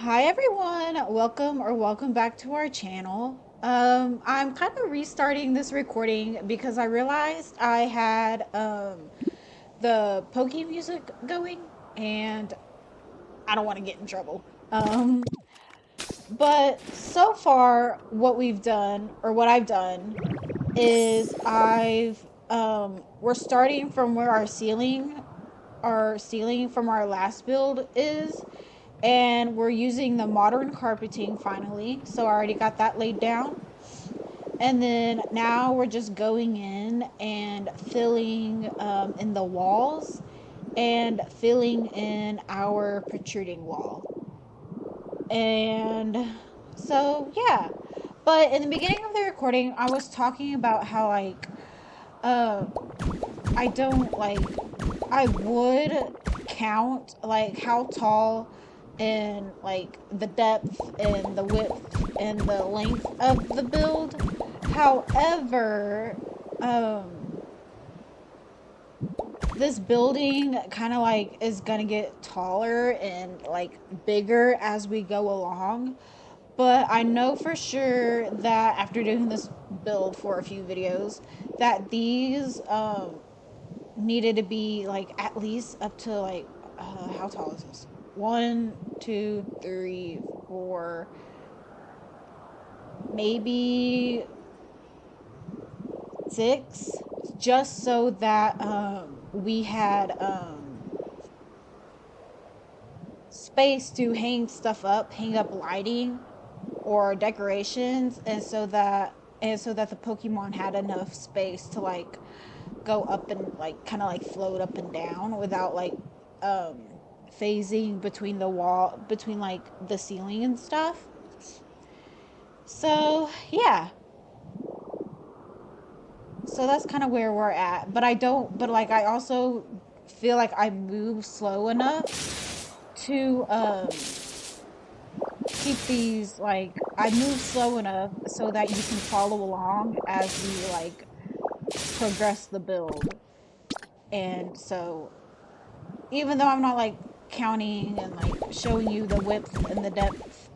Hi everyone, welcome back to our channel. I'm kind of restarting this recording because I realized I had the pokey music going and I don't want to get in trouble. But so far what we've done or what I've done is we're starting from where our ceiling from our last build is, and we're using the modern carpeting finally, so I already got that laid down. And then now we're just going in and filling in the walls and filling in our protruding wall. And so yeah, but in the beginning of the recording I was talking about how uh I don't like I would count like how tall and like the depth and the width and the length of the build. However, this building kind of like is gonna get taller and like bigger as we go along. But I know for sure that after doing this build for a few videos, that these needed to be like at least up to like how tall is this? One, two, three, four, maybe six, just so that we had space to hang up lighting or decorations, and so that the Pokemon had enough space to like go up and like kind of like float up and down without like um phasing between the wall between like the ceiling and stuff. So yeah, so that's kind of where we're at. But I don't but like I also feel like I move slow enough to keep these like I move slow enough so that you can follow along as we like progress the build. And so even though I'm not like counting and like showing you the width and the depth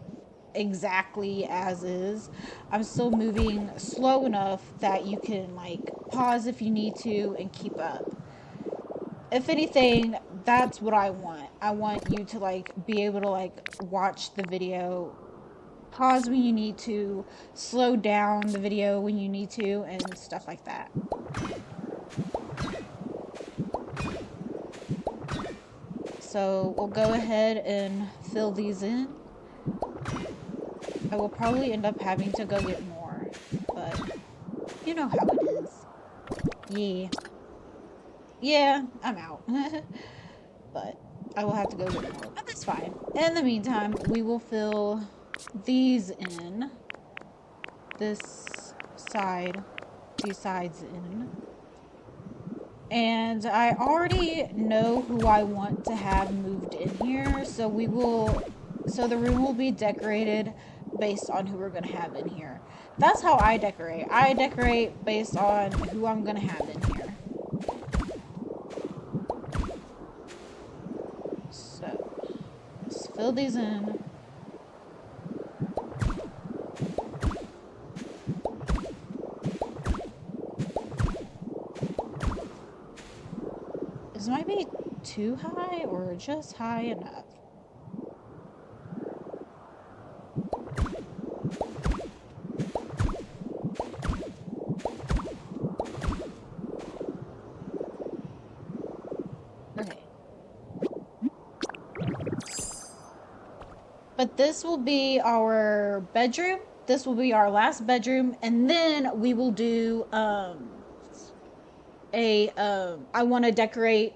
exactly as is, I'm still moving slow enough that you can like pause if you need to and keep up. If anything, that's what I want. I want you to like be able to like watch the video, pause when you need to, slow down the video when you need to, and stuff like that. So we'll go ahead and fill these in. I will probably end up having to go get more, but you know how it is. Yeah. Yeah, I'm out. But I will have to go get more, but that's fine. In the meantime, we will fill these in. This side, these sides in. And I already know who I want to have moved in here, so the room will be decorated based on who we're going to have in here. That's how I decorate. I decorate based on who I'm going to have in here. So, let's fill these in. This might be too high or just high enough. Okay. But this will be our bedroom. This will be our last bedroom, and then we will do I want to decorate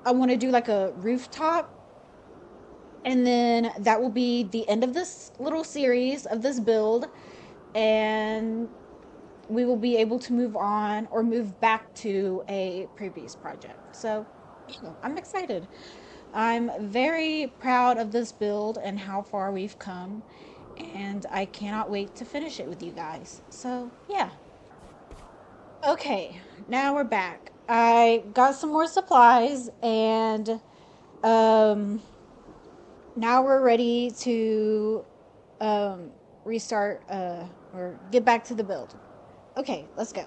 I want to do like a rooftop, and then that will be the end of this little series of this build, and we will be able to move on or move back to a previous project. So I'm excited. I'm very proud of this build and how far we've come, and I cannot wait to finish it with you guys. So yeah. Okay, now we're back. I got some more supplies, and um Now we're ready to restart or get back to the build. Okay, let's go.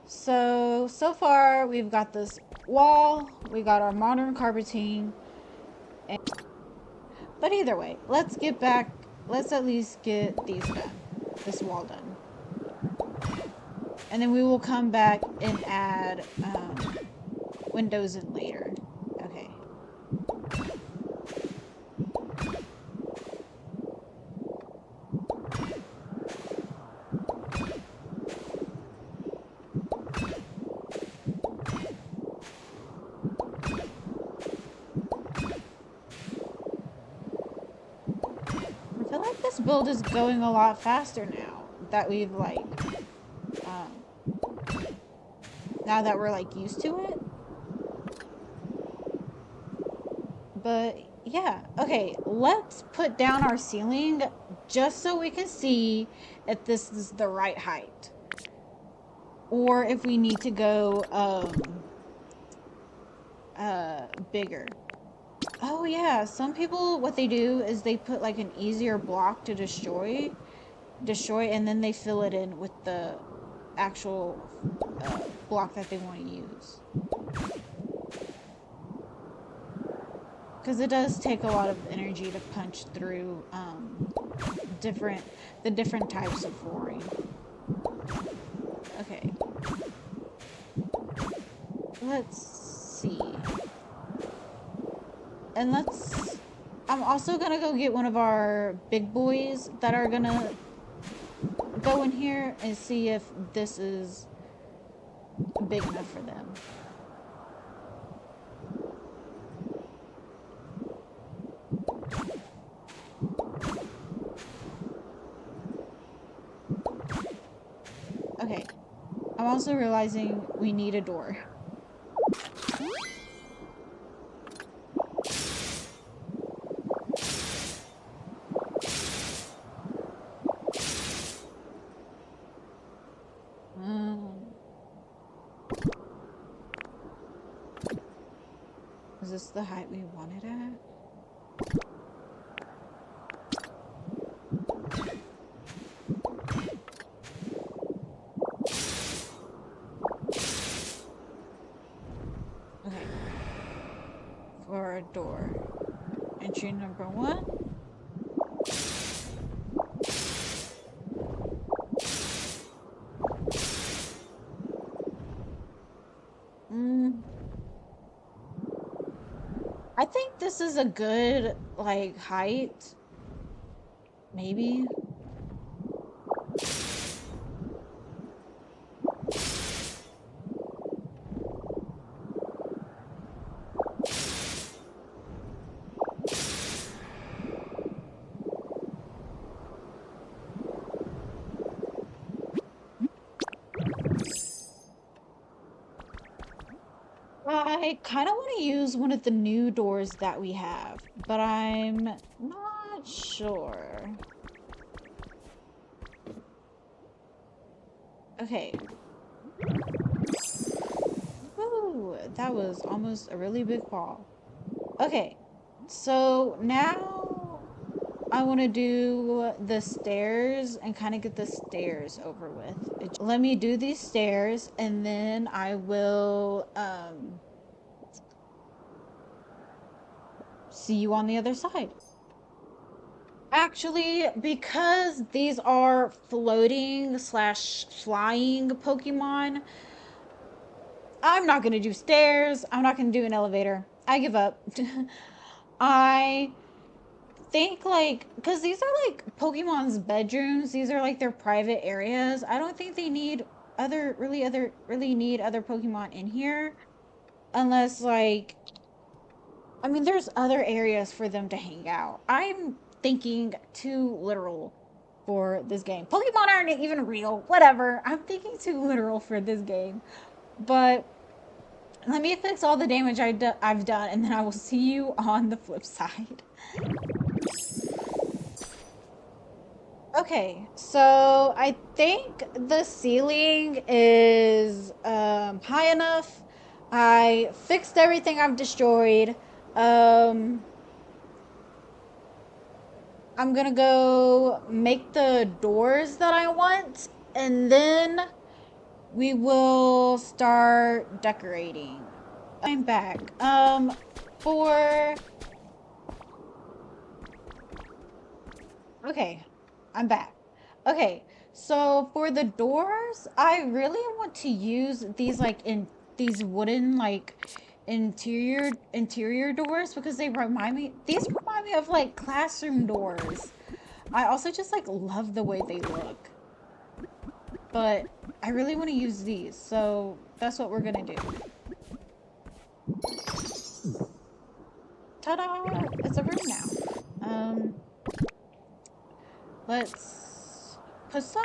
So far we've got this wall, we got our modern carpeting, but either way, let's get back, let's at least get these done, this wall done. And then we will come back and add windows in later. Okay. I feel like this build is going a lot faster now that we've like, now that we're like used to it. But yeah, okay, let's put down our ceiling just so we can see if this is the right height. Or if we need to go bigger. Oh yeah, some people, what they do is they put like an easier block to destroy, and then they fill it in with the actual block that they want to use. Because it does take a lot of energy to punch through the different types of flooring. Okay. Let's see. And I'm also gonna go get one of our big boys that are gonna go in here and see if this is big enough for them. Okay. I'm also realizing we need a door. Is this the height we wanted at? Okay. For a door. Entry number 1. I think this is a good, like, height. Maybe. I kind of want to use one of the new doors that we have, but I'm not sure. Okay. Ooh, that was almost a really big fall. Okay, so now I want to do the stairs and kind of get the stairs over with. Let me do these stairs and then I will see you on the other side. Actually, because these are floating slash flying Pokemon, I'm not gonna do stairs. I'm not gonna do an elevator. I give up. I think like, because these are like Pokemon's bedrooms. These are like their private areas. I don't think they need really need other Pokemon in here, unless like, I mean, there's other areas for them to hang out. I'm thinking too literal for this game. Pokemon aren't even real. Whatever. I'm thinking too literal for this game. But let me fix all the damage I've done, and then I will see you on the flip side. Okay, so I think the ceiling is high enough. I fixed everything I've destroyed. I'm gonna go make the doors that I want, and then we will start decorating. I'm back. For Okay, I'm back. Okay, so for the doors, I really want to use these like in these wooden like interior doors because these remind me of like classroom doors. I also just like love the way they look. But I really want to use these, so that's what we're gonna do. Ta-da! It's a room now. Um, let's put some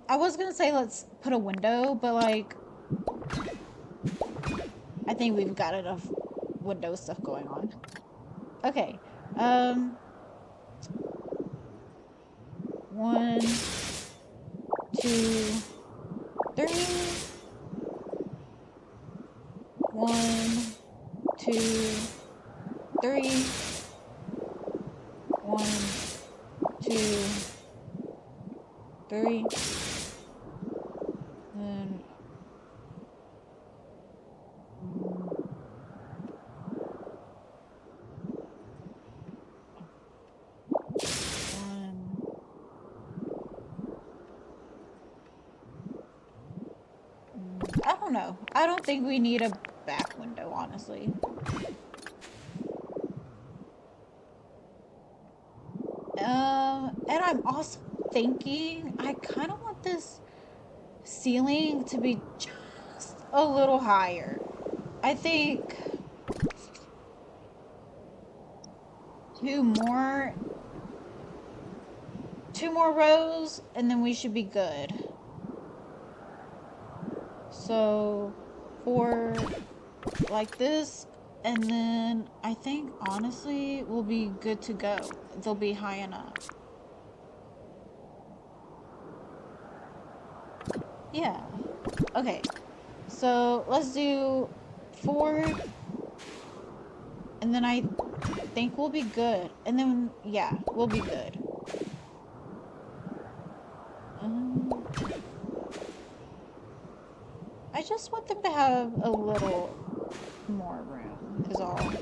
I was gonna say let's put a window, but like I think we've got enough window stuff going on. Okay. Um, one, two, three. One, two, three. One, two, three. Then one. I don't know. I don't think we need a back window, honestly. And I'm also thinking I kind of want this ceiling to be just a little higher. I think two more two more rows and then we should be good. So for like this, and then I think honestly we'll be good to go. They'll be high enough. Yeah. Okay. So let's do 4, and then I think we'll be good. And then yeah, we'll be good. Um, I just want them to have a little more room is all.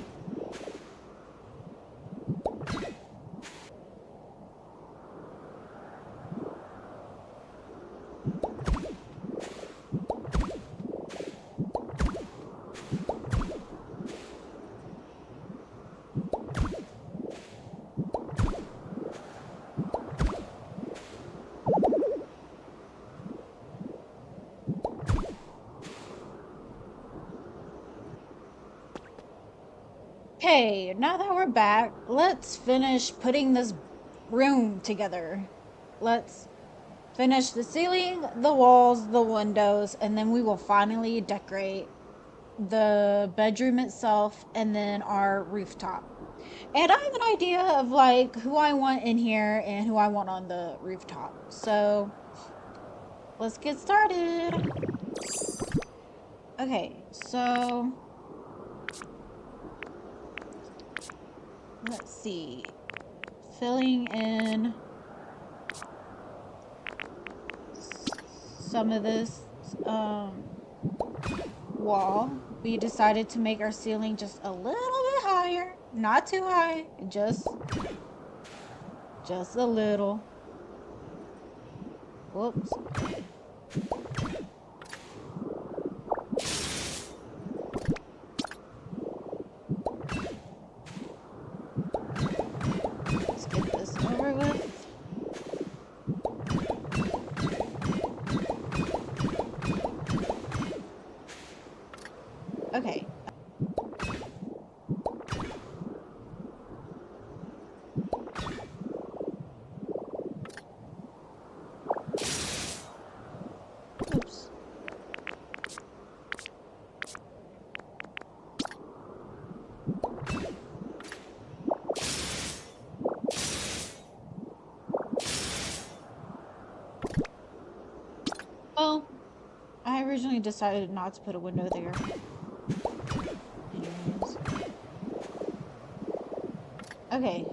Okay, now that we're back, let's finish putting this room together. Let's finish the ceiling, the walls, the windows, and then we will finally decorate the bedroom itself and then our rooftop. And I have an idea of like who I want in here and who I want on the rooftop. So let's get started. Okay, so let's see. Filling in some of this wall, we decided to make our ceiling just a little bit higher. Not too high, just a little. Whoops. Let's get this over with. Okay. Oops. Well, I originally decided not to put a window there. Anyways. Okay,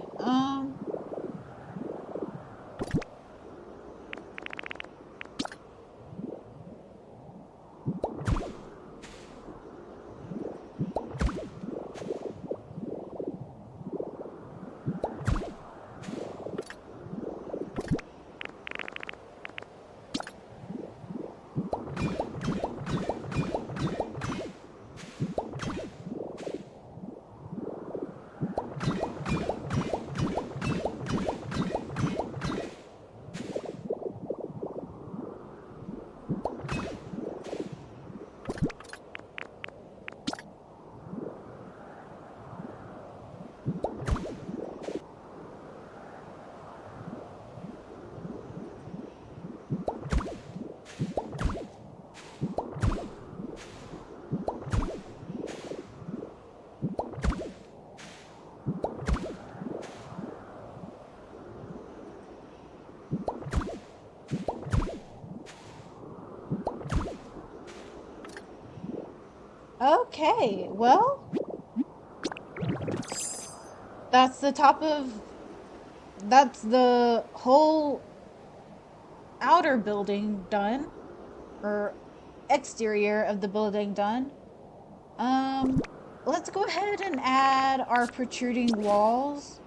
okay, well, that's the top of, that's the whole outer building done, or exterior of the building done. Um, let's go ahead and add our protruding walls,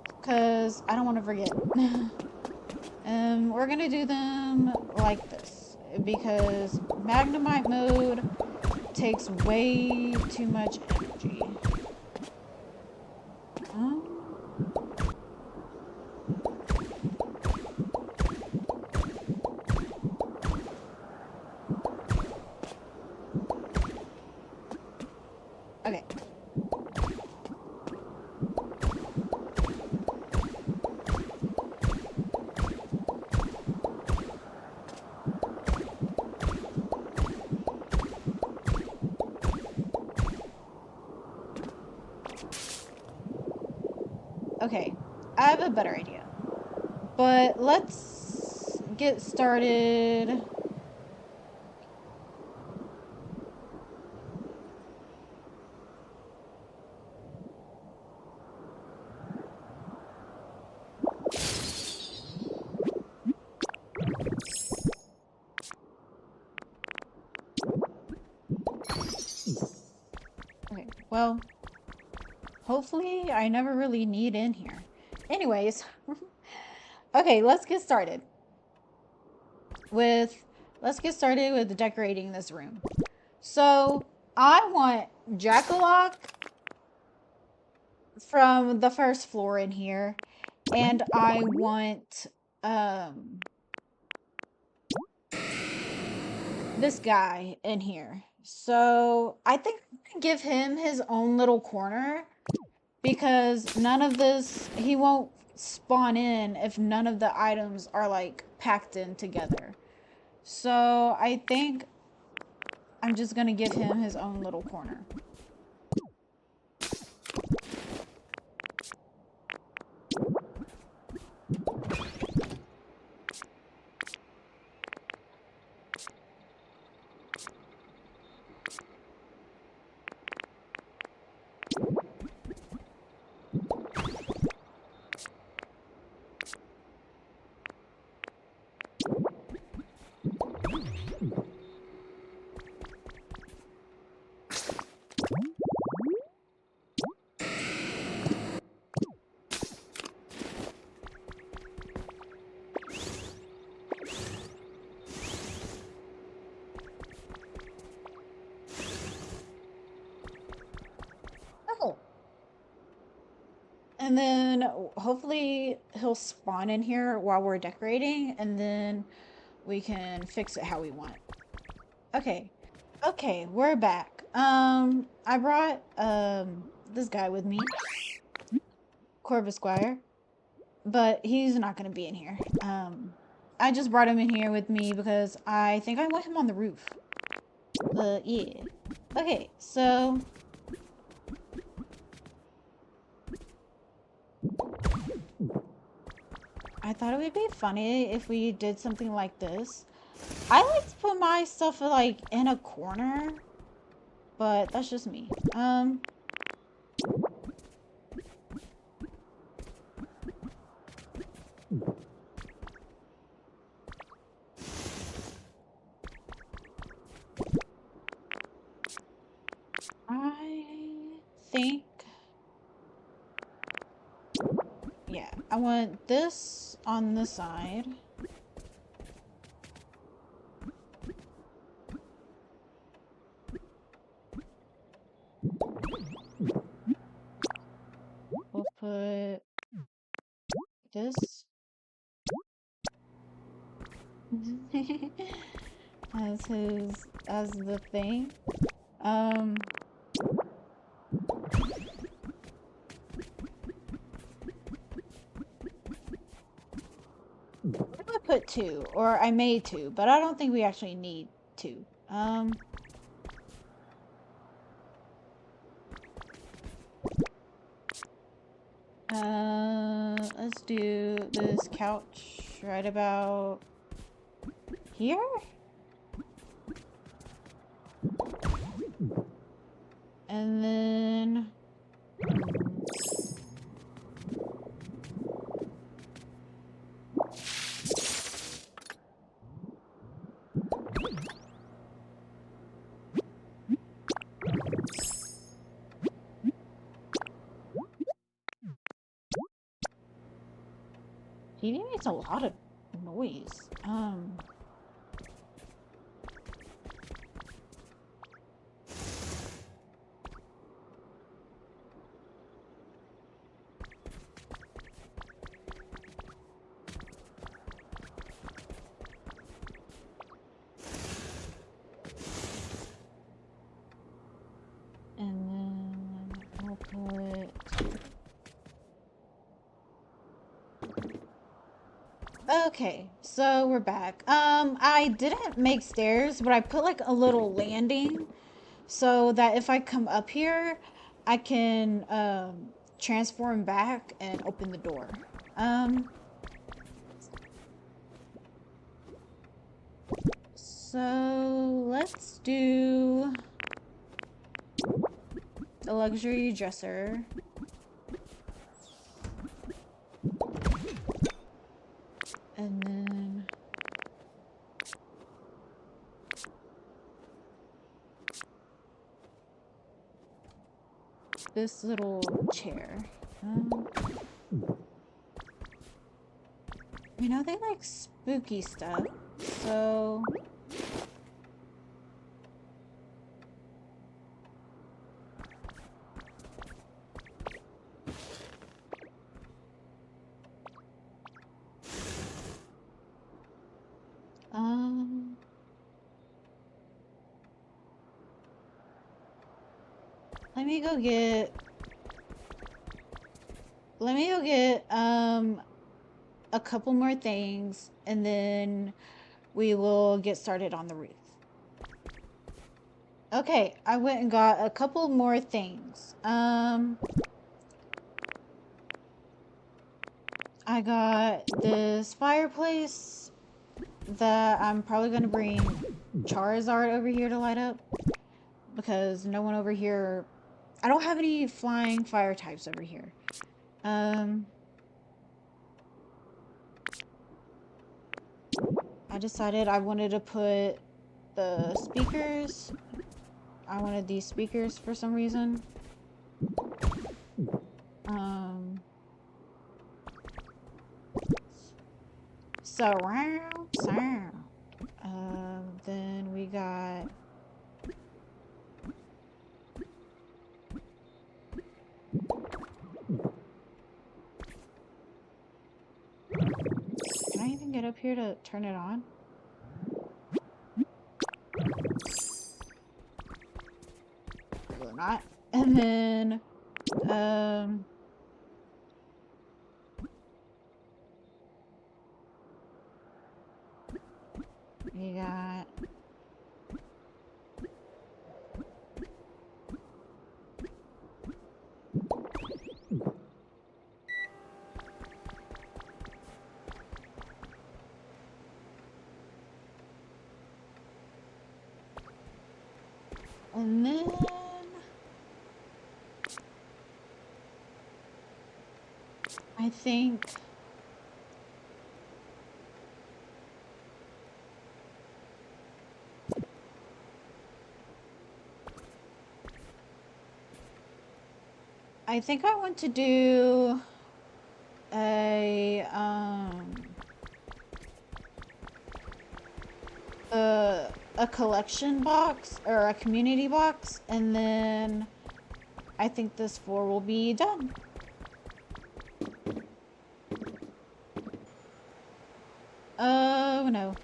because I don't want to forget. We're gonna do them like this, because Magnemite mode takes way too much energy. Um, okay. Okay, I have a better idea. But let's get started. Okay, well, hopefully I never really need in here. Anyways, okay, with let's get started with decorating this room. So I want Jackalock from the first floor in here, and I want um this guy in here. So I think I'm gonna give him his own little corner, because none of this, he won't spawn in if none of the items are like packed in together. So I think I'm just gonna give him his own little corner. Oh. And then hopefully he'll spawn in here while we're decorating, and then we can fix it how we want. Okay. Okay, we're back. I brought this guy with me, Corvus Squire, but he's not gonna be in here. I just brought him in here with me because I think I want him on the roof. Yeah. Okay, so I thought it would be funny if we did something like this. I like to put my stuff like in a corner, but that's just me. I think, yeah, I want this on the side. We'll put this as the thing. I'm gonna put 2, or I made 2, but I don't think we actually need 2. Let's do this couch right about here. And then TV makes a lot of noise. And then I'll put... Okay, so we're back. I didn't make stairs, but I put like a little landing so that if I come up here, I can transform back and open the door. So let's do the luxury dresser. And then this little chair. You know, they like spooky stuff, so... Let me go get a couple more things, and then we will get started on the roof. Okay, I went and got a couple more things. I got this fireplace that I'm probably going to bring Charizard over here to light up, because no one over here... I don't have any flying fire types over here. I decided I wanted to put the speakers. I wanted these speakers for some reason. Surround sound. Then we got... Can I even get up here to turn it on? Or not. And then, we got... And then... I think... I think I want to do a collection box or a community box, and then I think this floor will be done. Oh no.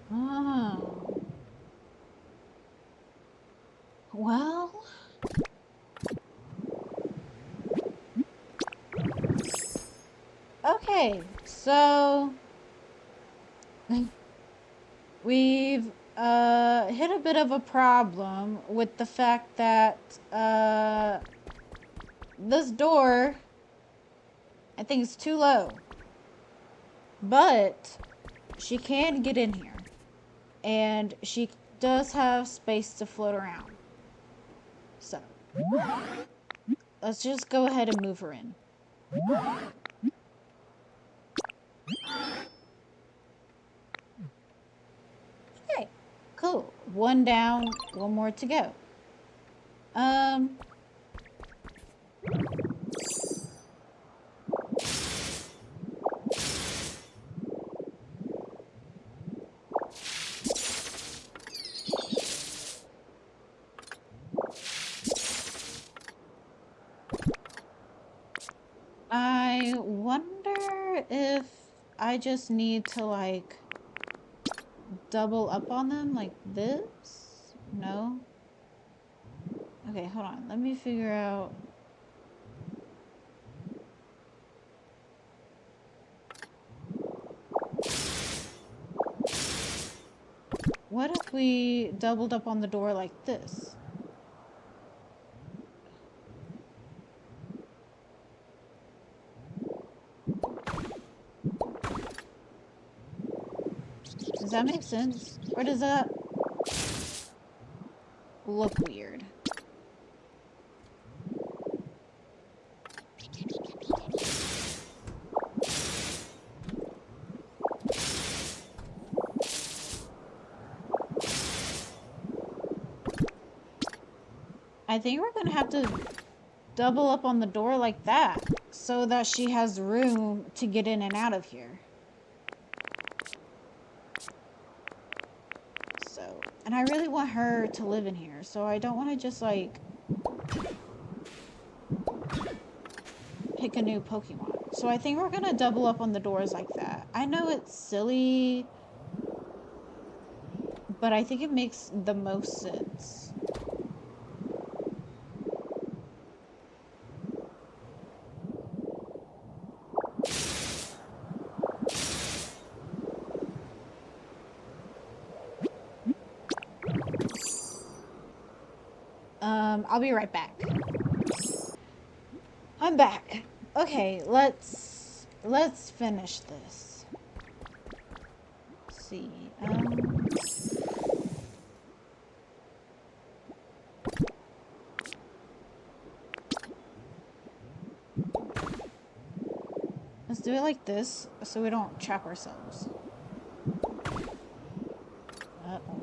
Oh. Well... Okay, so... we've hit a bit of a problem with the fact that this door, I think, is too low. But she can get in here, and she does have space to float around. So let's just go ahead and move her in. Okay, cool. One down, one more to go. I wonder if I just need to, like, double up on them like this? No? Okay, hold on. Let me figure out... What if we doubled up on the door like this? Does that make sense? Or does that look weird? I think we're gonna have to double up on the door like that so that she has room to get in and out of here. So, and I really want her to live in here, so I don't want to just, like, pick a new Pokemon. So I think we're gonna double up on the doors like that. I know it's silly, but I think it makes the most sense. I'll be right back. I'm back. Okay, let's finish this. Let's see. Let's do it like this so we don't trap ourselves. Uh-oh.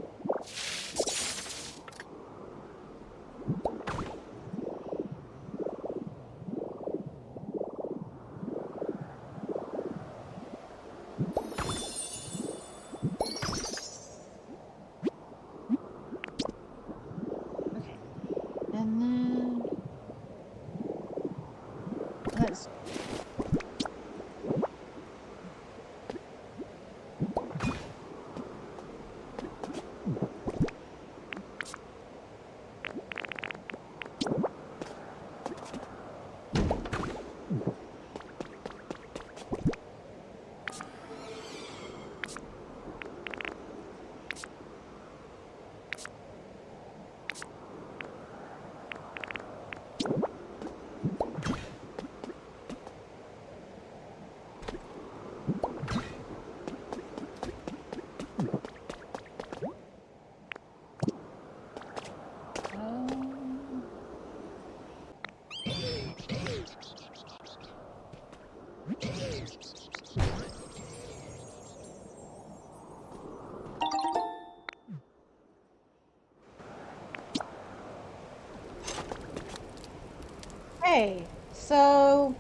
Okay, so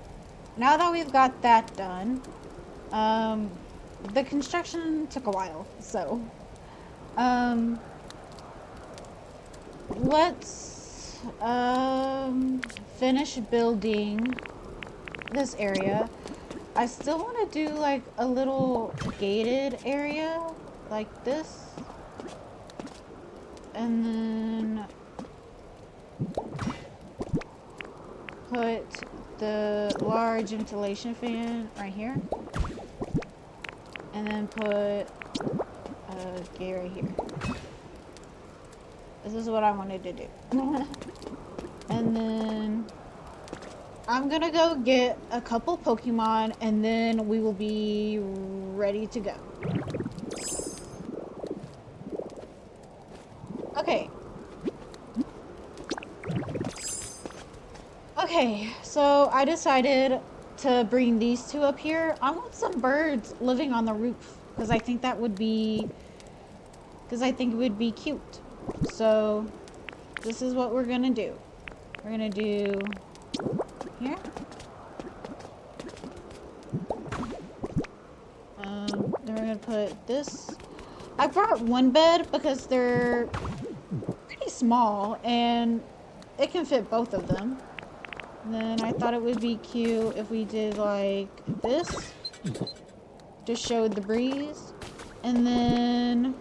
now that we've got that done, the construction took a while, so um, let's finish building this area. I still want to do like a little gated area like this, and then put the large ventilation fan right here, and then put a gate right here. This is what I wanted to do. And then I'm gonna go get a couple Pokemon, and then we will be ready to go. Okay. Okay, so I decided to bring these two up here. I want some birds living on the roof because I think that would be, it would be cute. So this is what we're gonna do. We're gonna do here. Then we're gonna put this. I brought one bed because they're pretty small and it can fit both of them. And then I thought it would be cute if we did like this to show the breeze. And then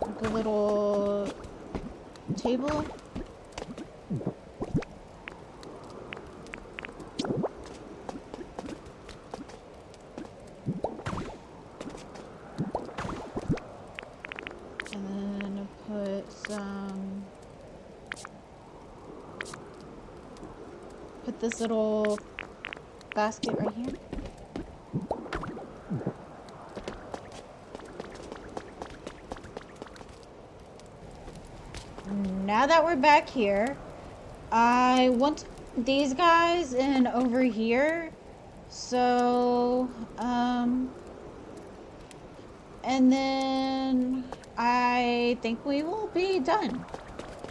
like a little table. And then put this little basket right here. Now that we're back here, I want these guys in over here. So, and then I think we will be done.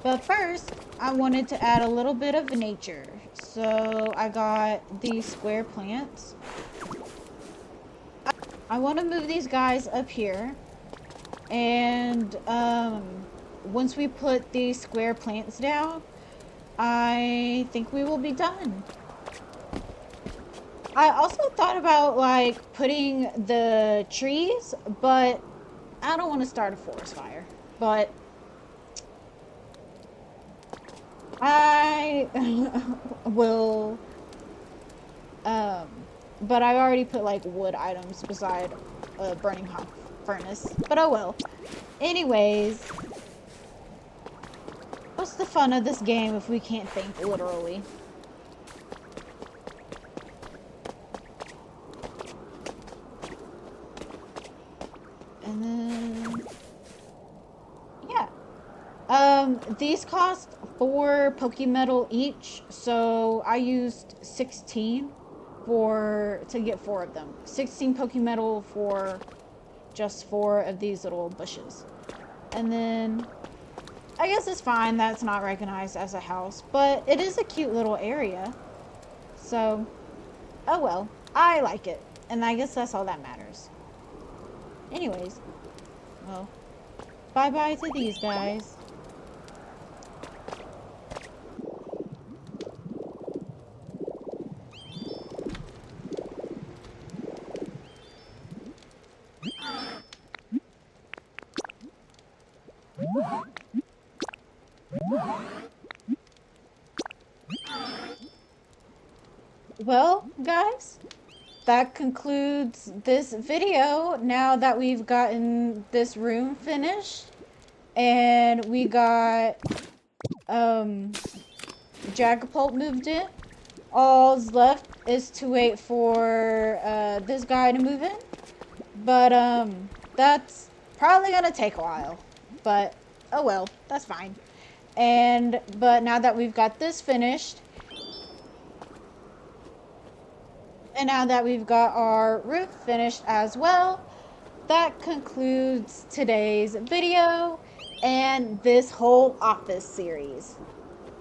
But first, I wanted to add a little bit of nature. So I got these square plants. I want to move these guys up here. And once we put these square plants down, I think we will be done. I also thought about like putting the trees, but I don't want to start a forest fire. But I will, but I already put like wood items beside a burning hot furnace, but oh well. Anyways, what's the fun of this game if we can't think literally? And then, yeah. These cost 4 Pokemetal each, so I used 16 to get 4 of them. 16 Pokemetal for just 4 of these little bushes. And then, I guess it's fine that it's not recognized as a house, but it is a cute little area. So, oh well, I like it, and I guess that's all that matters. Anyways, well, bye-bye to these guys. Well, guys, that concludes this video. Now that we've gotten this room finished and we got Dragapult moved in, all's left is to wait for this guy to move in. But that's probably gonna take a while. But oh well, that's fine. But now that we've got this finished, and now that we've got our roof finished as well, that concludes today's video and this whole office series.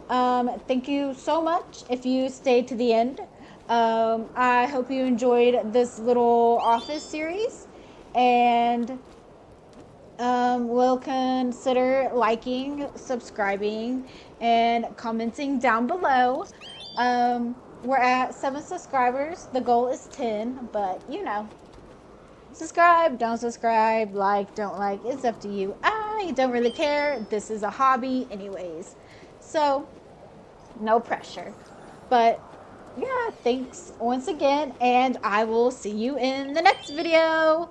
Thank you so much if you stayed to the end. I hope you enjoyed this little office series, and will consider liking, subscribing, and commenting down below. We're at 7 subscribers. The goal is 10, but you know, subscribe, don't subscribe, like, don't like, it's up to you. I don't really care. This is a hobby, anyways. So, no pressure. But yeah, thanks once again, and I will see you in the next video.